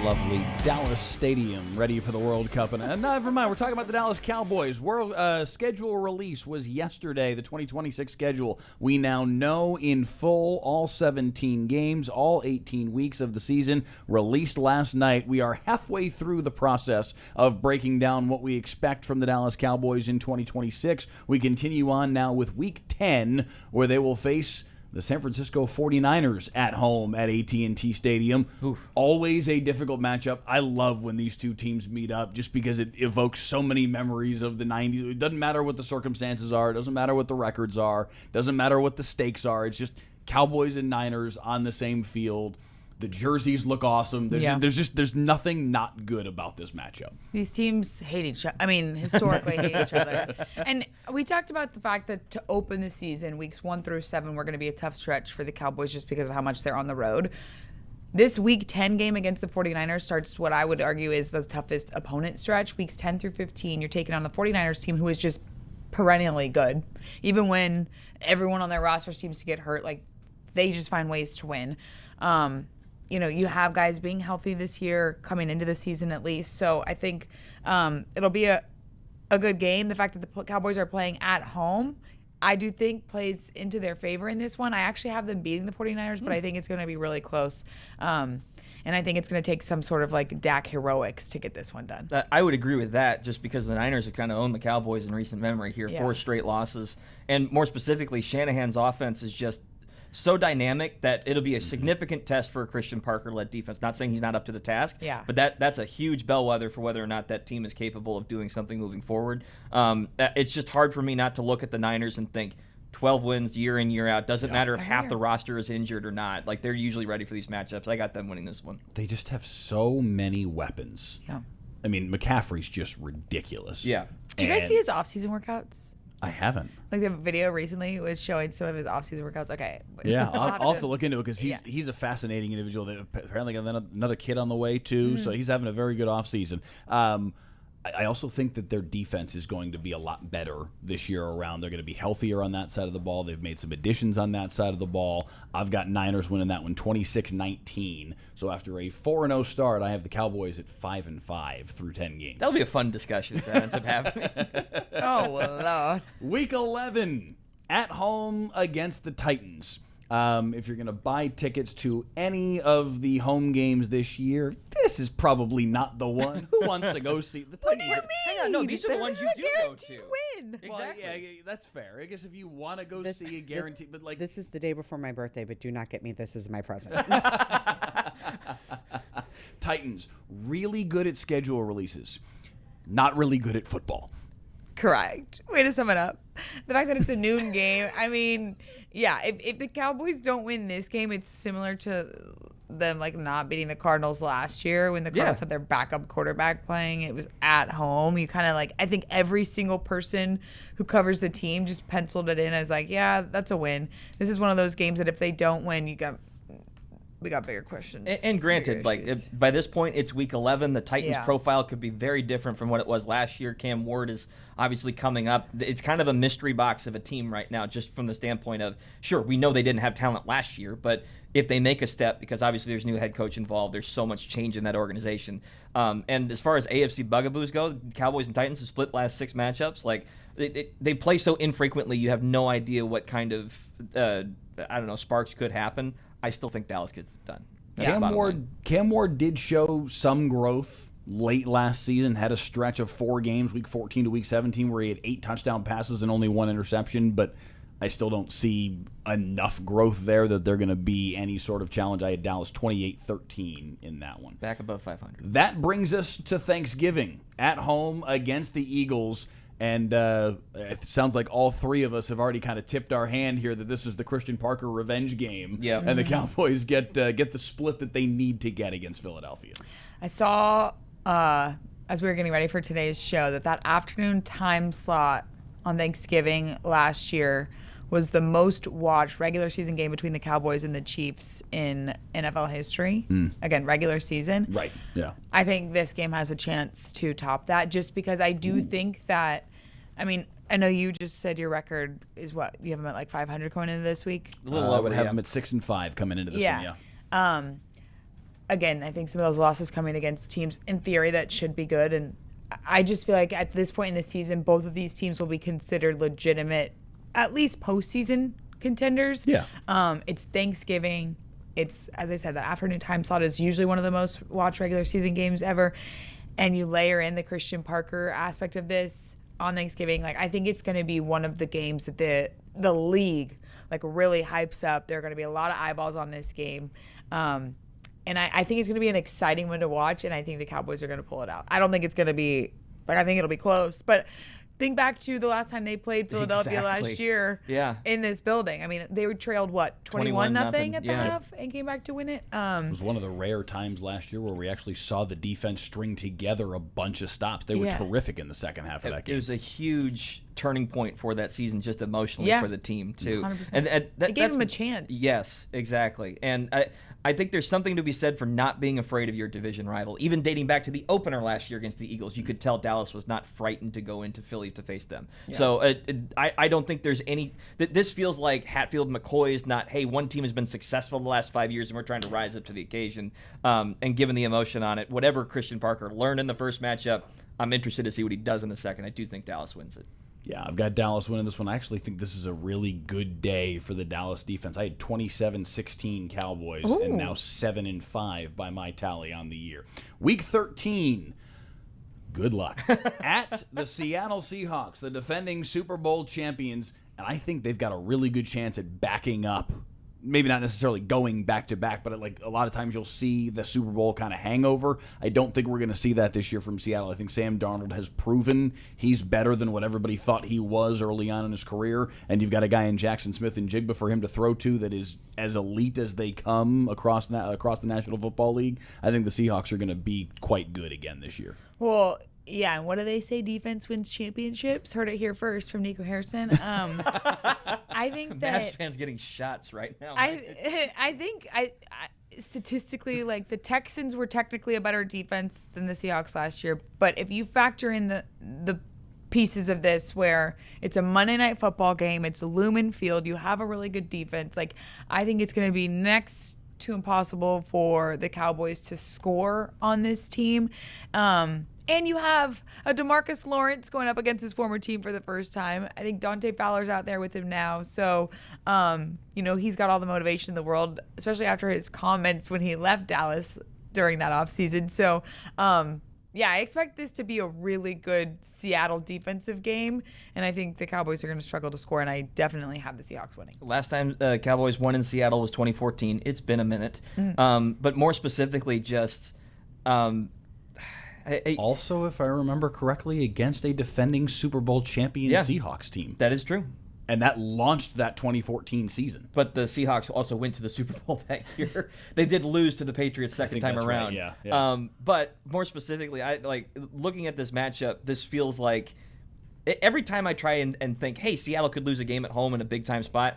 lovely Dallas Stadium, ready for the World Cup. And never mind, we're talking about the Dallas Cowboys. World schedule release was yesterday, the 2026 schedule. We now know in full all 17 games, all 18 weeks of the season, released last night. We are halfway through the process of breaking down what we expect from the Dallas Cowboys in 2026. We continue on now with Week 10, where they will face the San Francisco 49ers at home at AT&T Stadium. Oof. Always a difficult matchup. I love when these two teams meet up just because it evokes so many memories of the 90s. It doesn't matter what the circumstances are. It doesn't matter what the records are. It doesn't matter what the stakes are. It's just Cowboys and Niners on the same field. The jerseys look awesome. There's nothing not good about this matchup. These teams hate each other. I mean, historically hate each other. And we talked about the fact that to open the season, weeks 1 through 7, were going to be a tough stretch for the Cowboys just because of how much they're on the road. This Week 10 game against the 49ers starts what I would argue is the toughest opponent stretch. Weeks 10 through 15, you're taking on the 49ers team who is just perennially good. Even when everyone on their roster seems to get hurt, like they just find ways to win. You have guys being healthy this year, coming into the season at least. So I think it'll be a good game. The fact that the Cowboys are playing at home, I do think plays into their favor in this one. I actually have them beating the 49ers, but I think it's going to be really close. And I think it's going to take some sort of like Dak heroics to get this one done. I would agree with that just because the Niners have kind of owned the Cowboys in recent memory here, 4 straight losses. And more specifically, Shanahan's offense is just so dynamic that it'll be a significant test for a Christian Parker-led defense. Not saying he's not up to the task, but that's a huge bellwether for whether or not that team is capable of doing something moving forward. It's just hard for me not to look at the Niners and think 12 wins year in, year out. Doesn't matter if half the roster is injured or not. Like, they're usually ready for these matchups. I got them winning this one. They just have so many weapons. Yeah. I mean, McCaffrey's just ridiculous. Yeah. Did you guys see his offseason workouts? I haven't. Like the video recently was showing some of his offseason workouts. Okay. Yeah, I'll have to look into it because he's a fascinating individual. They apparently got another kid on the way too, so he's having a very good offseason. I also think that their defense is going to be a lot better this year around. They're going to be healthier on that side of the ball. They've made some additions on that side of the ball. I've got Niners winning that one 26-19. So after a 4-0 start, I have the Cowboys at 5-5 through 10 games. That'll be a fun discussion if that ends up happening. Oh, Lord. Week 11 at home against the Titans. If you're going to buy tickets to any of the home games this year, this is probably not the one. Who wants to go see the Titans? What do you mean? Hang on, no, these are the ones you do go to. Win. Exactly. Well, yeah, that's fair. I guess if you want to go see a guarantee, but like this is the day before my birthday, but do not get me this as my present. Titans, really good at schedule releases, not really good at football. Correct. Way to sum it up. The fact that it's a noon game, I mean, yeah, if the Cowboys don't win this game, it's similar to them like not beating the Cardinals last year when the Cardinals had their backup quarterback playing. It was at home. You kind of like, I think every single person who covers the team just penciled it in as like, yeah, that's a win. This is one of those games that if they don't win, we got bigger questions. And granted, like by this point, it's Week 11. The Titans' profile could be very different from what it was last year. Cam Ward is obviously coming up. It's kind of a mystery box of a team right now, just from the standpoint of, sure, we know they didn't have talent last year, but if they make a step, because obviously there's a new head coach involved, there's so much change in that organization. And as far as AFC bugaboos go, the Cowboys and Titans have split last 6 matchups. Like they play so infrequently, you have no idea what kind of sparks could happen. I still think Dallas gets it done. Cam Ward did show some growth late last season, had a stretch of 4 games, Week 14 to Week 17, where he had 8 touchdown passes and only 1 interception, but I still don't see enough growth there that they're going to be any sort of challenge. I had Dallas 28-13 in that one. Back above 500. That brings us to Thanksgiving at home against the Eagles. And it sounds like all 3 of us have already kind of tipped our hand here that this is the Christian Parker revenge game. Yeah. And the Cowboys get the split that they need to get against Philadelphia. I saw, as we were getting ready for today's show, that afternoon time slot on Thanksgiving last year was the most watched regular season game between the Cowboys and the Chiefs in NFL history. Again, regular season. Right, yeah. I think this game has a chance to top that just because I do think that, I mean, I know you just said your record is what? You have them at like 500 going into this week? I would have them at 6-5 coming into this one, yeah. again, I think some of those losses coming against teams in theory that should be good. And I just feel like at this point in the season, both of these teams will be considered legitimate, at least postseason contenders. Yeah. It's Thanksgiving. It's, as I said, the afternoon time slot is usually one of the most watched regular season games ever. And you layer in the Christian Parker aspect of this on Thanksgiving. Like, I think it's going to be one of the games that the league like really hypes up. There are going to be a lot of eyeballs on this game. And I think it's going to be an exciting one to watch, and I think the Cowboys are going to pull it out. I don't think it's going to be, I think it'll be close. But think back to the last time they played Philadelphia last year in this building. I mean, they were trailed, 21-0 at the half and came back to win it? It was one of the rare times last year where we actually saw the defense string together a bunch of stops. They were terrific in the second half of that game. It was a huge turning point for that season, just emotionally for the team, too. 100%. And it gave them a chance. Yes, exactly. And I think there's something to be said for not being afraid of your division rival. Even dating back to the opener last year against the Eagles, you could tell Dallas was not frightened to go into Philly to face them. Yeah. So I don't think there's any – this feels like Hatfield-McCoy is not, hey, one team has been successful the last 5 years and we're trying to rise up to the occasion. And given the emotion on it, whatever Christian Parker learned in the first matchup, I'm interested to see what he does in the second. I do think Dallas wins it. Yeah, I've got Dallas winning this one. I actually think this is a really good day for the Dallas defense. I had 27-16 Cowboys and now 7-5 by my tally on the year. Week 13, good luck. At the Seattle Seahawks, the defending Super Bowl champions, and I think they've got a really good chance at backing up. Maybe not necessarily going back-to-back, but like a lot of times you'll see the Super Bowl kind of hangover. I don't think we're going to see that this year from Seattle. I think Sam Darnold has proven he's better than what everybody thought he was early on in his career, and you've got a guy in Jackson Smith and Jigba for him to throw to that is as elite as they come across the National Football League. I think the Seahawks are going to be quite good again this year. Well, yeah, and what do they say? Defense wins championships. Heard it here first from Nico Harrison. I think that Mavs fans getting shots right now. I think statistically, like, the Texans were technically a better defense than the Seahawks last year. But if you factor in the pieces of this where it's a Monday Night Football game, it's Lumen Field, you have a really good defense. Like, I think it's going to be next to impossible for the Cowboys to score on this team. And you have a DeMarcus Lawrence going up against his former team for the first time. I think Dante Fowler's out there with him now. So, he's got all the motivation in the world, especially after his comments when he left Dallas during that offseason. So, I expect this to be a really good Seattle defensive game. And I think the Cowboys are going to struggle to score. And I definitely have the Seahawks winning. Last time Cowboys won in Seattle was 2014. It's been a minute. But more specifically, just... also, if I remember correctly, against a defending Super Bowl champion Seahawks team. That is true. And that launched that 2014 season. But the Seahawks also went to the Super Bowl that year. They did lose to the Patriots second time around. Right, yeah. But more specifically, I like looking at this matchup, this feels like every time I try and think, hey, Seattle could lose a game at home in a big-time spot,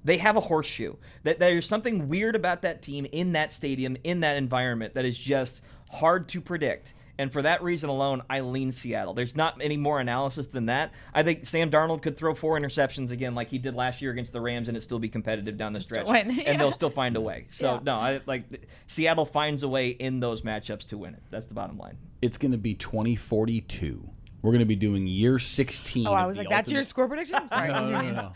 they have a horseshoe. That there's something weird about that team in that stadium, in that environment, that is just hard to predict. And for that reason alone, I lean Seattle. There's not any more analysis than that. I think Sam Darnold could throw 4 interceptions again like he did last year against the Rams and it still be competitive down the stretch. And they'll still find a way. So, Seattle finds a way in those matchups to win it. That's the bottom line. It's going to be 2042. We're going to be doing year 16. Oh, I was like, that's your score prediction? Sorry. No.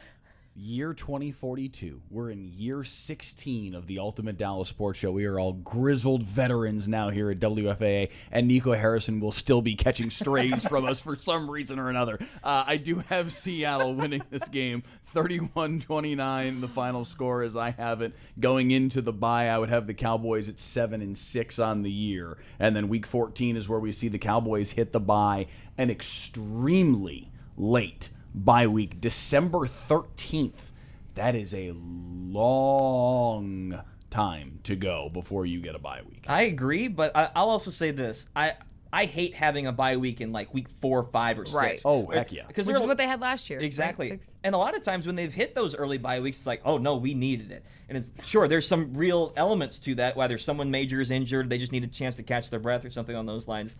Year 2042. We're in year 16 of the Ultimate Dallas Sports Show. We are all grizzled veterans now here at WFAA, and Nico Harrison will still be catching strays from us for some reason or another. I do have Seattle winning this game, 31-29. The final score as I have it. Going into the bye, I would have the Cowboys at 7-6 on the year, and then Week 14 is where we see the Cowboys hit the bye, an extremely late bye week, December 13th. That is a long time to go before you get a bye week. I agree, but I'll also say this. I hate having a bye week in like week 4, 5, or 6. Right. Oh, heck yeah. Which is what they had last year. Exactly. Right? And a lot of times when they've hit those early bye weeks, it's like, oh, no, we needed it. And it's sure, there's some real elements to that, whether someone major is injured, they just need a chance to catch their breath or something on those lines.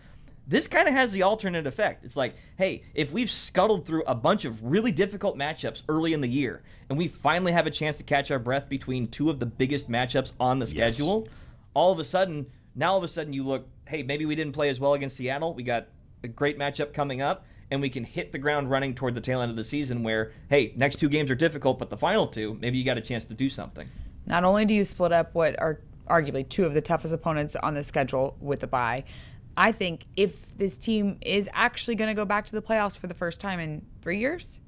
This kind of has the alternate effect. It's like, hey, if we've scuttled through a bunch of really difficult matchups early in the year, and we finally have a chance to catch our breath between 2 of the biggest matchups on the schedule, all of a sudden you look, hey, maybe we didn't play as well against Seattle. We got a great matchup coming up, and we can hit the ground running toward the tail end of the season where, hey, next 2 games are difficult, but the final 2, maybe you got a chance to do something. Not only do you split up what are arguably 2 of the toughest opponents on the schedule with a bye, I think if this team is actually going to go back to the playoffs for the first time in 3 years,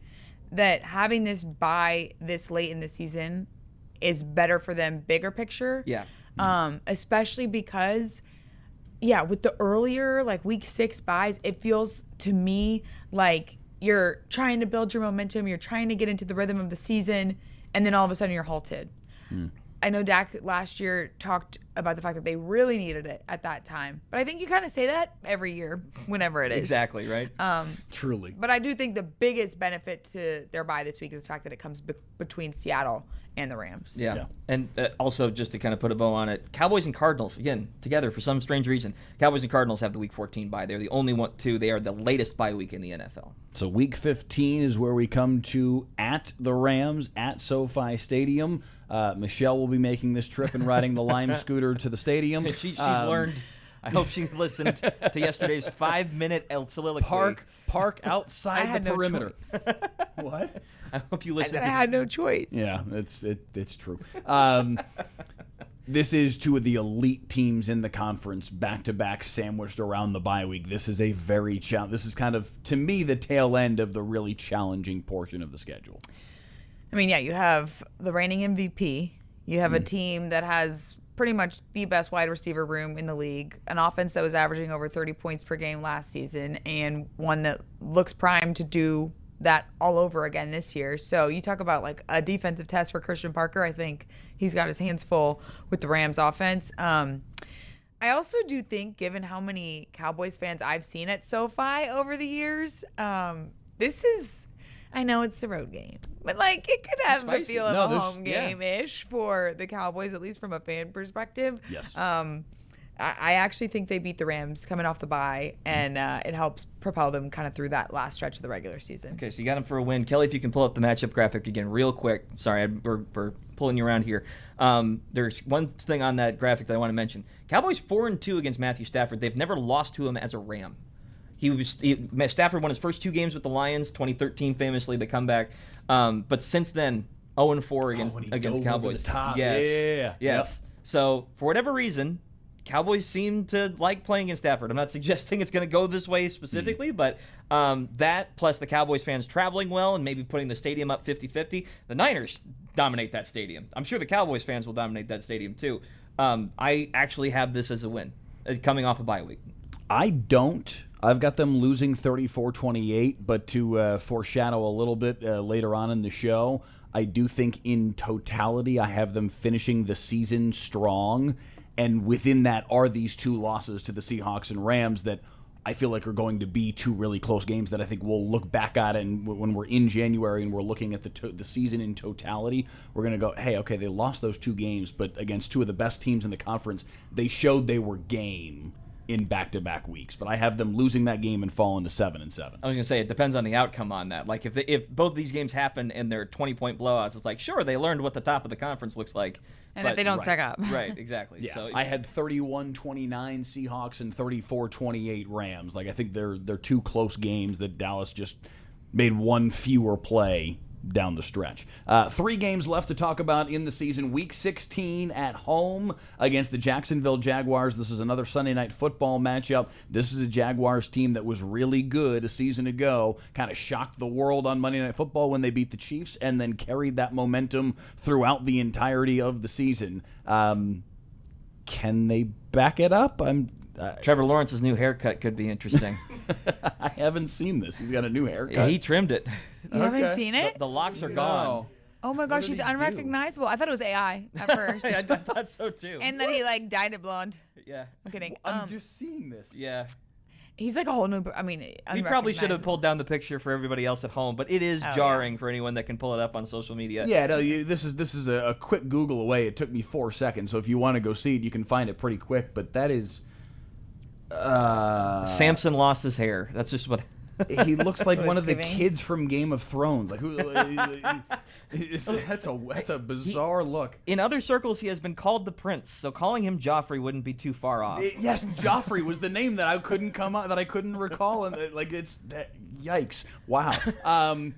that having this bye this late in the season is better for them bigger picture. Yeah. Especially because, with the earlier, like week 6 buys, it feels to me like you're trying to build your momentum, you're trying to get into the rhythm of the season, and then all of a sudden you're halted. I know Dak last year talked about the fact that they really needed it at that time. But I think you kind of say that every year, whenever it is. Exactly, right? Truly. But I do think the biggest benefit to their bye this week is the fact that it comes between Seattle and the Rams. Yeah. And also, just to kind of put a bow on it, Cowboys and Cardinals, again, together for some strange reason. Cowboys and Cardinals have the Week 14 bye. They're the only one, two. They are the latest bye week in the NFL. So Week 15 is where we come to at the Rams at SoFi Stadium. Michelle will be making this trip and riding the Lime scooter to the stadium. She's learned. I hope she listened to yesterday's 5-minute soliloquy. Park outside the perimeter. Choice. What? I hope you listened. I had no choice. Yeah, it's true. This is 2 of the elite teams in the conference, back-to-back, sandwiched around the bye week. This is a very This is kind of, to me, the tail end of the really challenging portion of the schedule. I mean, you have the reigning MVP. You have a team that has pretty much the best wide receiver room in the league, an offense that was averaging over 30 points per game last season, and one that looks primed to do that all over again this year. So you talk about like a defensive test for Christian Parker. I think he's got his hands full with the Rams offense. I also do think, given how many Cowboys fans I've seen at SoFi over the years, this is, I know it's a road game, but like it could have the feel of a home game-ish for the Cowboys, at least from a fan perspective. Yes. I actually think they beat the Rams coming off the bye, and it helps propel them kind of through that last stretch of the regular season. Okay, so you got them for a win. Kelly, if you can pull up the matchup graphic again real quick. Sorry, we're pulling you around here. There's one thing on that graphic that I want to mention. Cowboys 4-2 against Matthew Stafford. They've never lost to him as a Ram. Stafford won his first 2 games with the Lions, 2013 famously, the comeback. But since then, 0-4 against Cowboys. Over the top. Yes. Yeah. Yes. Yep. So for whatever reason, Cowboys seem to like playing against Stafford. I'm not suggesting it's going to go this way specifically, but that plus the Cowboys fans traveling well and maybe putting the stadium up 50-50, the Niners dominate that stadium. I'm sure the Cowboys fans will dominate that stadium too. I actually have this as a win coming off a bye week. I don't. I've got them losing 34-28, but to foreshadow a little bit later on in the show, I do think in totality I have them finishing the season strong, and within that are these 2 losses to the Seahawks and Rams that I feel like are going to be 2 really close games that I think we'll look back at, and when we're in January and we're looking at the season in totality, we're going to go, hey, okay, they lost those 2 games, but against 2 of the best teams in the conference, they showed they were game in back-to-back weeks, but I have them losing that game and falling to 7-7. I was gonna say it depends on the outcome on that. Like if both these games happen and they're 20-point blowouts, it's like sure they learned what the top of the conference looks like, and if they don't stack up, right? Exactly. Yeah, So I had 31-29 Seahawks and 34-28 Rams. Like I think they're 2 close games that Dallas just made 1 fewer play down the stretch. 3 games left to talk about in the season. Week 16 at home against the Jacksonville Jaguars. This is another Sunday Night Football matchup. This is a Jaguars team that was really good a season ago, kind of shocked the world on Monday Night Football when they beat the Chiefs, and then carried that momentum throughout the entirety of the season. Can they back it up? Trevor Lawrence's new haircut could be interesting. I haven't seen this. He's got a new haircut. Yeah, he trimmed it. You haven't seen it? The locks are gone. Oh my gosh, he's unrecognizable. I thought it was AI at first. I thought so too. And then he like dyed it blonde. Yeah. I'm kidding. I'm just seeing this. Yeah. He's like a whole new. I mean, We probably should have pulled down the picture for everybody else at home, but it is jarring for anyone that can pull it up on social media. Yeah, no, this is a quick Google away. It took me 4 seconds, so if you want to go see it, you can find it pretty quick. But that is, Samson lost his hair. That's just what. He looks like what one it's of the giving. kids from Game of Thrones. Like that's a bizarre look. In other circles, he has been called the Prince, so calling him Joffrey wouldn't be too far off. Yes, Joffrey was the name that I couldn't recall, and yikes! Wow.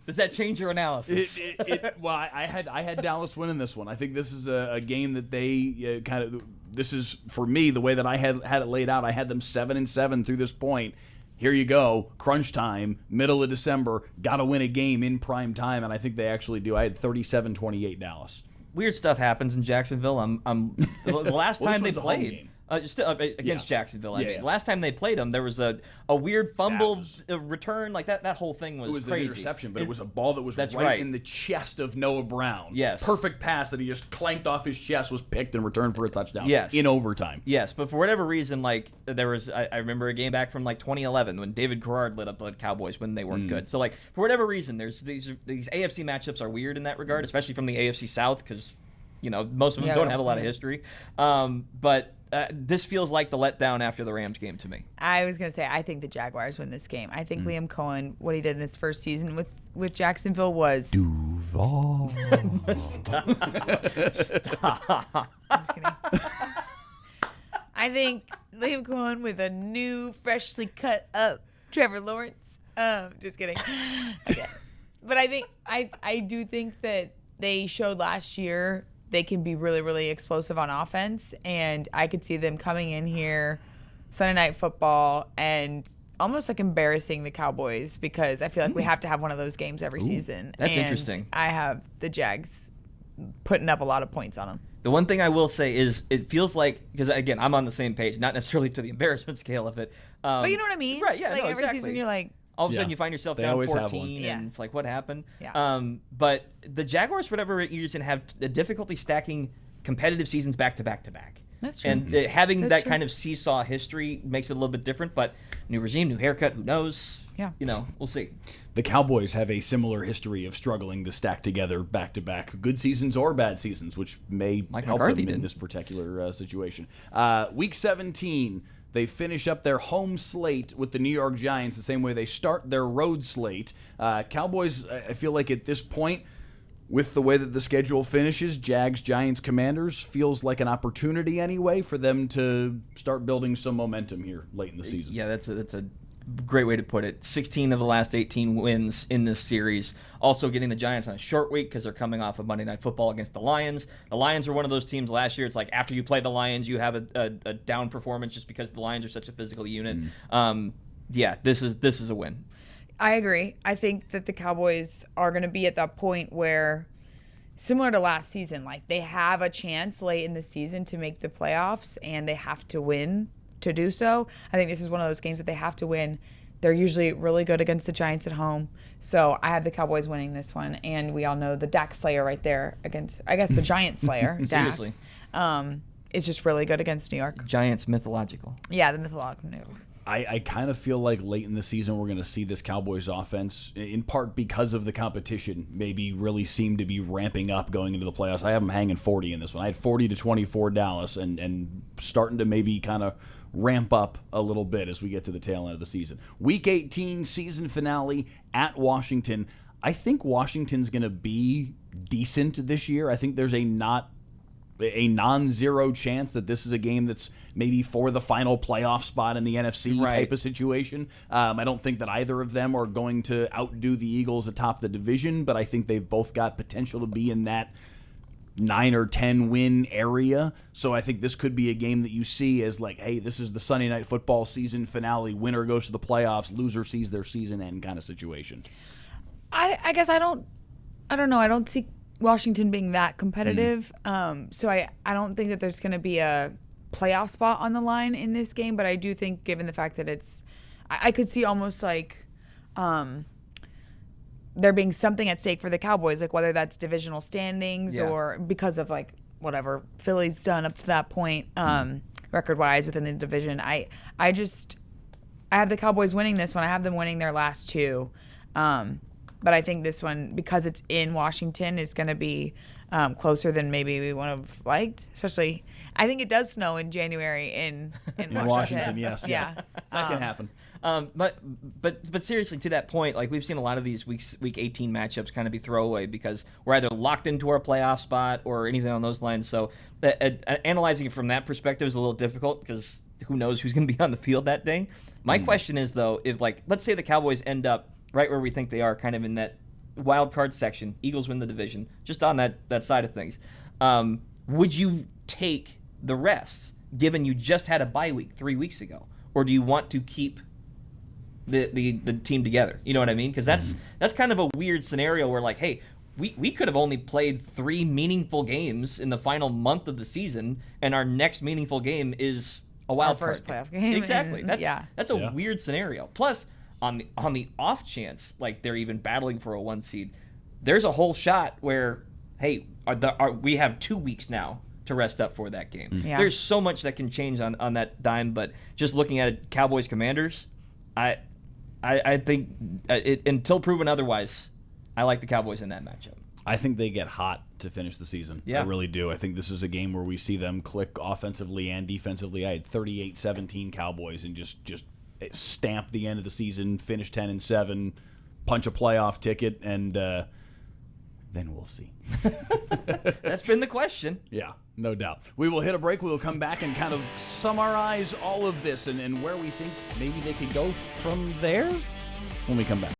Does that change your analysis? Well, I had Dallas winning this one. I think this is a game that they kind of. This is for me the way that I had it laid out. I had them 7-7 through this point. Here you go, crunch time, middle of December, got to win a game in prime time, and I think they actually do. I had 37-28 Dallas. Weird stuff happens in Jacksonville. The last time they one's a home played. game. Against Yeah. Jacksonville, I mean. Yeah. Last time they played them, there was a weird fumble was- return. Like that whole thing was It was crazy. an interception, but it was a ball that was That's right, right. in the chest of Noah Brown. Yes. Perfect pass that he just clanked off his chest, was picked and returned for a touchdown. Yes. In overtime. Yes, but for whatever reason, like there was, I remember a game back from like 2011 when David Garrard lit up the Cowboys when they weren't good. So like for whatever reason, there's these AFC matchups are weird in that regard, especially from the AFC South because most of them don't have a lot of history. But this feels like the letdown after the Rams game to me. I was going to say, I think the Jaguars win this game. I think Liam Cohen, what he did in his first season with Jacksonville was... Duval. I'm just kidding. I think Liam Cohen with a new, freshly cut up Trevor Lawrence. Just kidding. Okay. But I do think that they showed last year they can be really, really explosive on offense, and I could see them coming in here Sunday Night Football and almost like embarrassing the Cowboys because I feel like we have to have one of those games every season. That's and interesting. I have the Jags putting up a lot of points on them. The one thing I will say is it feels like, because again, I'm on the same page, not necessarily to the embarrassment scale of it. But you know what I mean? Right, yeah, Like no, every exactly. season you're like, All of a Yeah. sudden you find yourself They down always have 14 one. and Yeah. it's like, what happened? Yeah. But the Jaguars, for whatever reason, have a difficulty stacking competitive seasons back to back to back. That's true. And having That's that true. kind of seesaw history makes it a little bit different, but new regime, new haircut, who knows? Yeah. We'll see. The Cowboys have a similar history of struggling to stack together back-to-back good seasons or bad seasons, which may Mike help McCarthy them in did. this particular situation. Week 17, they finish up their home slate with the New York Giants the same way they start their road slate. Cowboys, I feel like at this point, with the way that the schedule finishes, Jags, Giants, Commanders, feels like an opportunity anyway for them to start building some momentum here late in the season. Yeah, that's a great way to put it. 16 of the last 18 wins in this series. Also getting the Giants on a short week because they're coming off of Monday Night Football against the Lions. The Lions were one of those teams last year. It's like after you play the Lions, you have a down performance just because the Lions are such a physical unit. Yeah, this is a win. I agree. I think that the Cowboys are going to be at that point where, similar to last season, like they have a chance late in the season to make the playoffs and they have to win to do so. I think this is one of those games that they have to win. They're usually really good against the Giants at home. So I have the Cowboys winning this one. And we all know the Dak Slayer right there against, I guess, the Giant Slayer, Dak, Seriously. is just really good against New York. Giants mythological. Yeah, the mythological. I kind of feel like late in the season we're going to see this Cowboys offense, in part because of the competition, maybe really seem to be ramping up going into the playoffs. I have them hanging 40 in this one. I had 40-24 Dallas and starting to maybe kind of ramp up a little bit as we get to the tail end of the season. Week 18, season finale at Washington. I think Washington's going to be decent this year. I think there's a non-zero chance that this is a game that's maybe for the final playoff spot in the NFC Right. type of situation. I don't think that either of them are going to outdo the Eagles atop the division, but I think they've both got potential to be in that 9 or 10 win area. So I think this could be a game that you see as like, hey, this is the Sunday Night Football season finale. Winner goes to the playoffs, loser sees their season end kind of situation. I guess I don't know. I don't see Washington being that competitive. So I don't think that there's going to be a playoff spot on the line in this game, but I do think given the fact that I could see almost like there being something at stake for the Cowboys, like whether that's divisional standings or because of like whatever Philly's done up to that point record-wise within the division. I have the Cowboys winning this one. I have them winning their last two. But I think this one, because it's in Washington, is going to be closer than maybe we would have liked. Especially, I think it does snow in January in Washington. In Washington, yes. Yeah. That can happen. But seriously, to that point, like we've seen a lot of these week 18 matchups kind of be throwaway because we're either locked into our playoff spot or anything on those lines. So analyzing it from that perspective is a little difficult because who knows who's going to be on the field that day. My question is though, if like let's say the Cowboys end up right where we think they are, kind of in that wild card section, Eagles win the division, just on that side of things, would you take the rest given you just had a bye week 3 weeks ago, or do you want to keep the team together? You know what I mean? Because that's kind of a weird scenario where like, hey, we could have only played 3 meaningful games in the final month of the season, and our next meaningful game is a wild card first playoff game. Exactly. And, That's a weird scenario. Plus, on the off chance like they're even battling for a 1 seed, there's a whole shot where, hey, we have 2 weeks now to rest up for that game. Yeah. There's so much that can change on that dime, but just looking at it, Cowboys Commanders, I think until proven otherwise, I like the Cowboys in that matchup. I think they get hot to finish the season. Yeah. I really do. I think this is a game where we see them click offensively and defensively. I had 38-17 Cowboys and just stamp the end of the season, finish 10-7, punch a playoff ticket, and then we'll see. That's been the question. Yeah, no doubt. We will hit a break. We will come back and kind of summarize all of this and where we think maybe they could go from there when we come back.